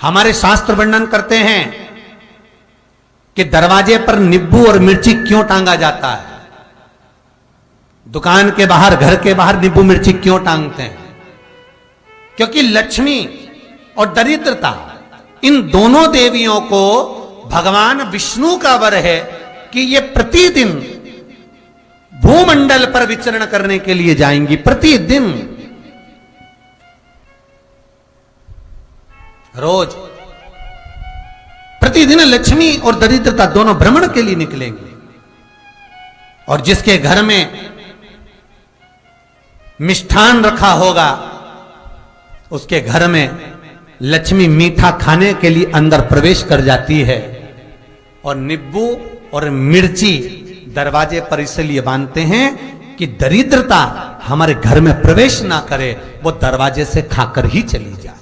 हमारे शास्त्र वर्णन करते हैं कि दरवाजे पर नींबू और मिर्ची क्यों टांगा जाता है। दुकान के बाहर, घर के बाहर नींबू मिर्ची क्यों टांगते हैं? क्योंकि लक्ष्मी और दरिद्रता, इन दोनों देवियों को भगवान विष्णु का वर है कि ये प्रतिदिन भूमंडल पर विचरण करने के लिए जाएंगी। प्रतिदिन, रोज, प्रतिदिन लक्ष्मी और दरिद्रता दोनों भ्रमण के लिए निकलेंगे। और जिसके घर में मिष्ठान रखा होगा, उसके घर में लक्ष्मी मीठा खाने के लिए अंदर प्रवेश कर जाती है। और नींबू और मिर्ची दरवाजे पर इसलिए बांधते हैं कि दरिद्रता हमारे घर में प्रवेश ना करे, वो दरवाजे से खाकर ही चली जाए।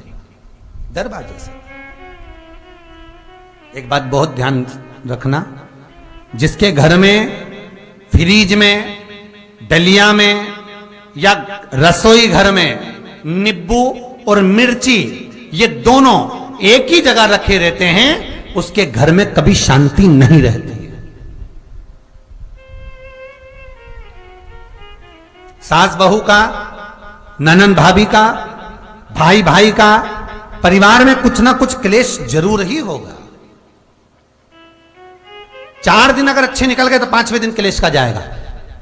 दरवाजे से। एक बात बहुत ध्यान रखना, जिसके घर में फ्रिज में, डलिया में या रसोई घर में नींबू और मिर्ची ये दोनों एक ही जगह रखे रहते हैं, उसके घर में कभी शांति नहीं रहती है। सास बहू का, ननंद भाभी का, भाई भाई का, परिवार में कुछ ना कुछ क्लेश जरूर ही होगा। 4 दिन अगर अच्छे निकल गए तो 5वें दिन क्लेश का जाएगा।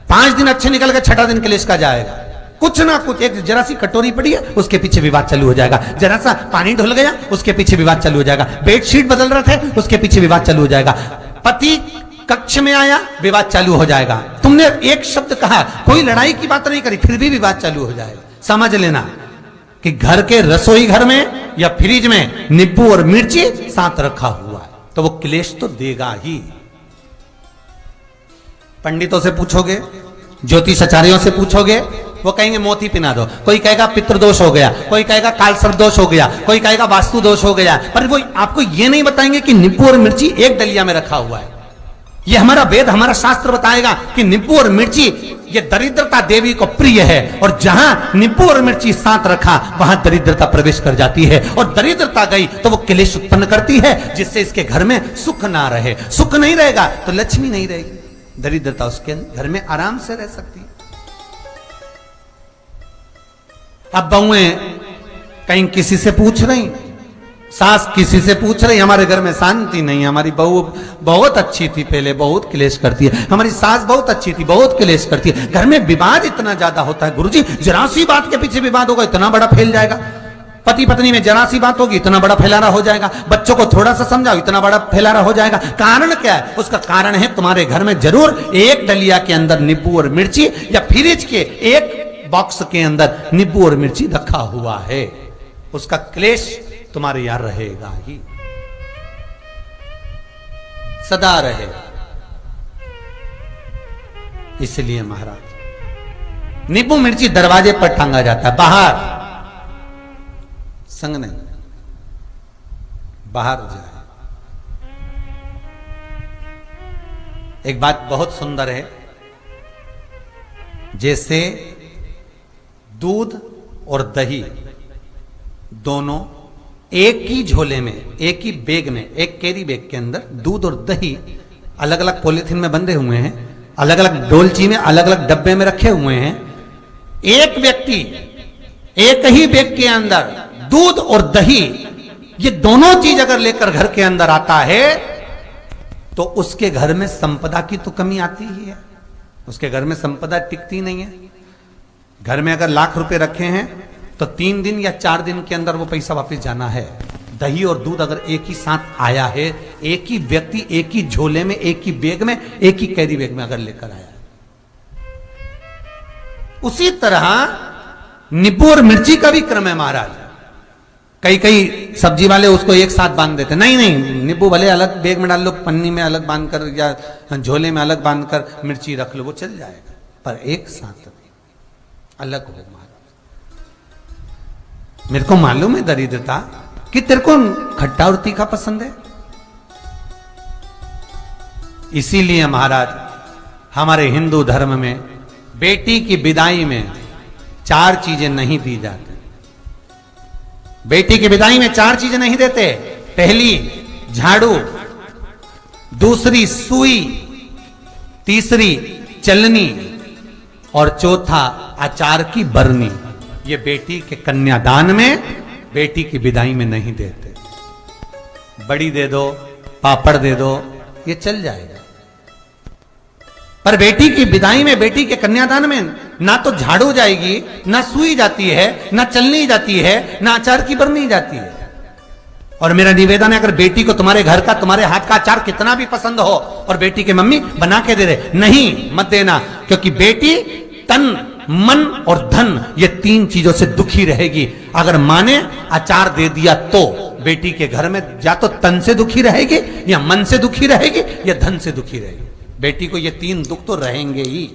5 दिन अच्छे निकल गए, 6ठा दिन क्लेश का जाएगा। कुछ ना कुछ, एक जरा सी कटोरी पड़ी है उसके पीछे विवाद चालू हो जाएगा, जरा सा पानी ढुल गया उसके पीछे विवाद चालू हो जाएगा, बेडशीट बदल रहे थे उसके पीछे विवाद चालू हो जाएगा, पति कक्ष में आया विवाद चालू हो जाएगा। तुमने एक शब्द कहा, कोई लड़ाई की बात नहीं करी, फिर भी विवाद चालू हो जाएगा। समझ लेना कि घर के रसोई घर में या फ्रिज में नींबू और मिर्ची साथ रखा हुआ है तो वो क्लेश तो देगा ही। पंडितों से पूछोगे, ज्योतिषाचार्यों से पूछोगे, वो कहेंगे मोती पिना दो, कोई कहेगा पितृदोष हो गया, कोई कहेगा काल सर्प दोष हो गया, कोई कहेगा वास्तु दोष हो गया, पर वो आपको ये नहीं बताएंगे कि नींबू और मिर्ची एक डलिया में रखा हुआ है। ये हमारा वेद, हमारा शास्त्र बताएगा कि नींबू और मिर्ची ये दरिद्रता देवी को प्रिय है, और जहां नींबू और मिर्ची साथ रखा वहां दरिद्रता प्रवेश कर जाती है, और दरिद्रता गई तो वो क्लेश उत्पन्न करती है, जिससे इसके घर में सुख ना रहे। सुख नहीं रहेगा तो लक्ष्मी नहीं रहेगी, दरिद्रता उसके घर में आराम से रह सकती है। अब बहुएं कहीं किसी से पूछ रही, सास किसी से पूछ रही, हमारे घर में शांति नहीं, हमारी बहू बहुत अच्छी थी पहले, बहुत क्लेश करती है, हमारी सास बहुत अच्छी थी, बहुत क्लेश करती है, घर में विवाद इतना ज्यादा होता है। गुरुजी, जरा सी बात के पीछे विवाद होगा इतना बड़ा फैल जाएगा, पति पत्नी में जरा सी बात होगी इतना बड़ा फैलाना हो जाएगा, बच्चों को थोड़ा सा समझाओ इतना बड़ा फैलाना हो जाएगा। कारण क्या है? उसका कारण है तुम्हारे घर में जरूर एक डलिया के अंदर नींबू और मिर्ची या फ्रिज के एक बॉक्स के अंदर नींबू और मिर्ची रखा हुआ है, उसका क्लेश तुम्हारे यहां रहेगा ही, सदा रहेगा। इसलिए महाराज नींबू मिर्ची दरवाजे पर टांगा जाता है, बाहर संग नहीं, बाहर जाए। एक बात बहुत सुंदर है, जैसे दूध और दही दोनों एक ही झोले में, एक ही बैग में, एक कैरी बैग के अंदर दूध और दही अलग अलग पॉलिथीन में बंधे हुए हैं, अलग अलग डोलची में, अलग अलग डब्बे में रखे हुए हैं। एक व्यक्ति एक ही बैग के अंदर दूध और दही ये दोनों चीज अगर लेकर घर के अंदर आता है तो उसके घर में संपदा की तो कमी आती ही है, उसके घर में संपदा टिकती नहीं है। घर में अगर लाख रुपए रखे हैं तो 3 दिन या 4 दिन के अंदर वो पैसा वापस जाना है। दही और दूध अगर एक ही साथ आया है, एक ही व्यक्ति एक ही झोले में, एक ही बैग में, एक ही कैरी बैग में अगर लेकर आया है, उसी तरह नींबू और मिर्ची का भी क्रम है महाराज। कई सब्जी वाले उसको एक साथ बांध देते, नहीं नहीं, नींबू भले अलग बैग में डाल लो, पन्नी में अलग बांधकर या झोले में अलग बांधकर मिर्ची रख लो, वो चल जाएगा, पर एक साथ अलग हो। महाराज मेरे को मालूम है दरिद्रता कि तेरे को खट्टा और तीखा पसंद है, इसीलिए महाराज हमारे हिंदू धर्म में बेटी की विदाई में 4 चीजें नहीं दी जाती। बेटी की विदाई में 4 चीजें नहीं देते। पहली झाड़ू, दूसरी सुई, तीसरी चलनी और चौथा अचार की बरनी। ये बेटी के कन्यादान में, बेटी की विदाई में नहीं देते। बड़ी दे दो, पापड़ दे दो, ये चल जाएगा, पर बेटी की विदाई में, बेटी के कन्यादान में ना तो झाड़ू जाएगी, ना सुई जाती है, ना चलनी जाती है, ना अचार की बरनी जाती है। और मेरा निवेदन है, अगर बेटी को तुम्हारे घर का, तुम्हारे हाथ का अचार कितना भी पसंद हो और बेटी के मम्मी बना के दे रहे, नहीं, मत देना, क्योंकि बेटी तन, मन और धन, ये तीन चीजों से दुखी रहेगी। अगर माँ ने अचार दे दिया तो बेटी के घर में या तो तन से दुखी रहेगी, या मन से दुखी रहेगी, या धन से दुखी रहेगी। बेटी को ये तीन दुख तो रहेंगे ही।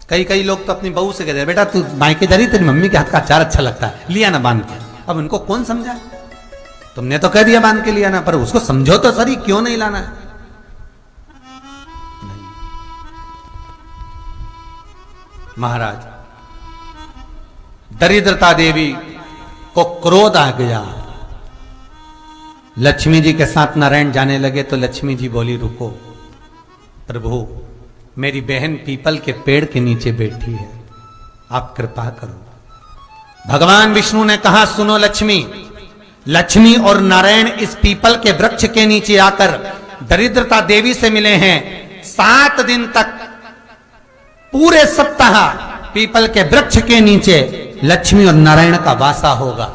कई कई लोग तो अपनी बहू से कहते हैं, बेटा तू मायके जा रही, तेरी मम्मी के हाथ का अचार अच्छा लगता है, लिया ना बांध के। अब उनको कौन समझा? तुमने तो कह दिया बांध के लिया ना, पर उसको समझो तो सही, क्यों नहीं लाना है? नहीं। महाराज, दरिद्रता देवी को क्रोध आ गया। लक्ष्मी जी के साथ नारायण जाने लगे तो लक्ष्मी जी बोली, रुको प्रभु, मेरी बहन पीपल के पेड़ के नीचे बैठी है, आप कृपा करो। भगवान विष्णु ने कहा, सुनो लक्ष्मी, लक्ष्मी और नारायण इस पीपल के वृक्ष के नीचे आकर दरिद्रता देवी से मिले हैं। 7 दिन तक, पूरे सप्ताह पीपल के वृक्ष के नीचे लक्ष्मी और नारायण का वासा होगा।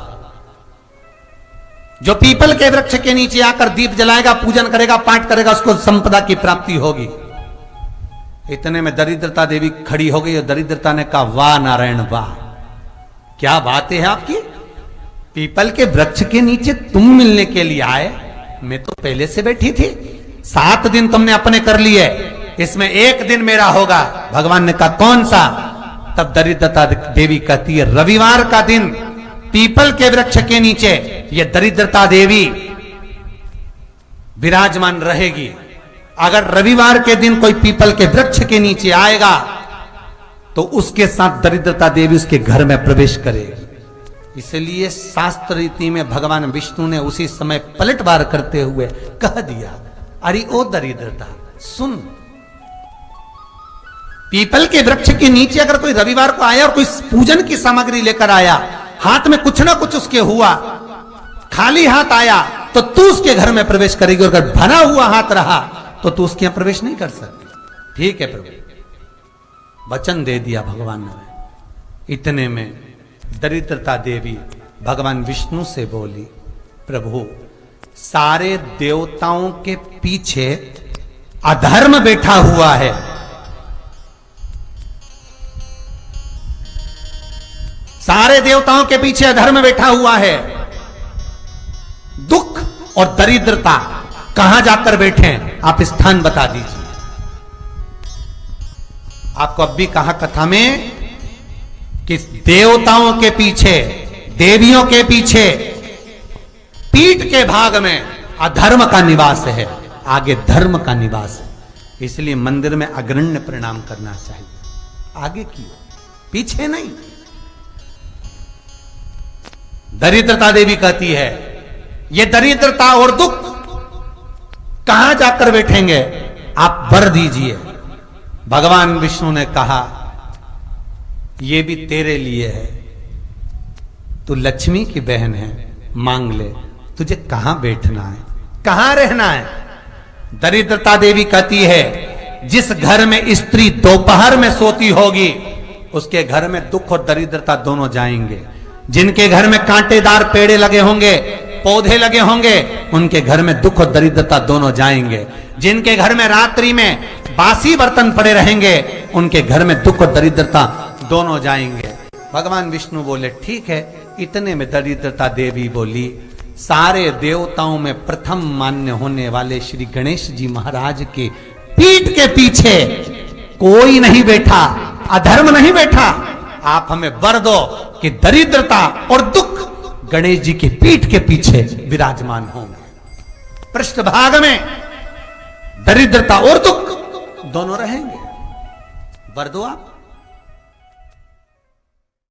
जो पीपल के वृक्ष के नीचे आकर दीप जलाएगा, पूजन करेगा, पाठ करेगा, उसको संपदा की प्राप्ति होगी। इतने में दरिद्रता देवी खड़ी हो गई और दरिद्रता ने कहा, वाह नारायण वाह, क्या बात है आपकी, पीपल के वृक्ष के नीचे तुम मिलने के लिए आए, मैं तो पहले से बैठी थी। 7 दिन तुमने अपने कर लिए, इसमें 1 दिन मेरा होगा। भगवान ने कहा, कौन सा? तब दरिद्रता देवी कहती है, रविवार का दिन पीपल के वृक्ष के नीचे ये दरिद्रता देवी विराजमान रहेगी। अगर रविवार के दिन कोई पीपल के वृक्ष के नीचे आएगा तो उसके साथ दरिद्रता देवी उसके घर में प्रवेश करेगी। इसलिए शास्त्र रीति में भगवान विष्णु ने उसी समय पलटवार करते हुए कह दिया, अरे ओ दरिद्रता सुन, पीपल के वृक्ष के नीचे अगर कोई रविवार को आया और कोई पूजन की सामग्री लेकर आया, हाथ में कुछ ना कुछ उसके हुआ, खाली हाथ आया, तो तू उसके घर में प्रवेश करेगी, और अगर भरा हुआ हाथ रहा तो तू उसके यहां प्रवेश नहीं कर सकती। ठीक है प्रभु, वचन दे दिया भगवान ने। इतने में दरिद्रता देवी भगवान विष्णु से बोली, प्रभु, सारे देवताओं के पीछे अधर्म बैठा हुआ है, सारे देवताओं के पीछे अधर्म बैठा हुआ है। दुख और दरिद्रता कहां जाकर बैठे हैं, आप स्थान बता दीजिए। आपको अब भी कहा कथा में कि देवताओं के पीछे, देवियों के पीछे, पीठ के भाग में अधर्म का निवास है, आगे धर्म का निवास है। इसलिए मंदिर में अग्रण्य प्रणाम करना चाहिए, आगे क्यों, पीछे नहीं। दरिद्रता देवी कहती है, ये दरिद्रता और दुख कहां जाकर बैठेंगे, आप वर दीजिए। भगवान विष्णु ने कहा, ये भी तेरे लिए है, तू लक्ष्मी की बहन है, मांग ले, तुझे कहां बैठना है, कहां रहना है। दरिद्रता देवी कहती है, जिस घर में स्त्री दोपहर में सोती होगी उसके घर में दुख और दरिद्रता दोनों जाएंगे। जिनके घर में कांटेदार पेड़े लगे होंगे, पौधे लगे होंगे, उनके घर में दुख और दरिद्रता दोनों जाएंगे। जिनके घर में रात्रि में बासी बर्तन पड़े रहेंगे, उनके घर में दुख और दरिद्रता दोनों जाएंगे। भगवान विष्णु बोले, ठीक है। इतने में दरिद्रता देवी बोली, सारे देवताओं में प्रथम मान्य होने वाले श्री गणेश जी महाराज के पीठ के पीछे कोई नहीं बैठा, अधर्म नहीं बैठा। आप हमें वर दो कि दरिद्रता और दुख गणेश जी की पीठ के पीछे विराजमान होंगे, पृष्ठभाग में दरिद्रता और दुख दोनों रहेंगे, वर दो आप।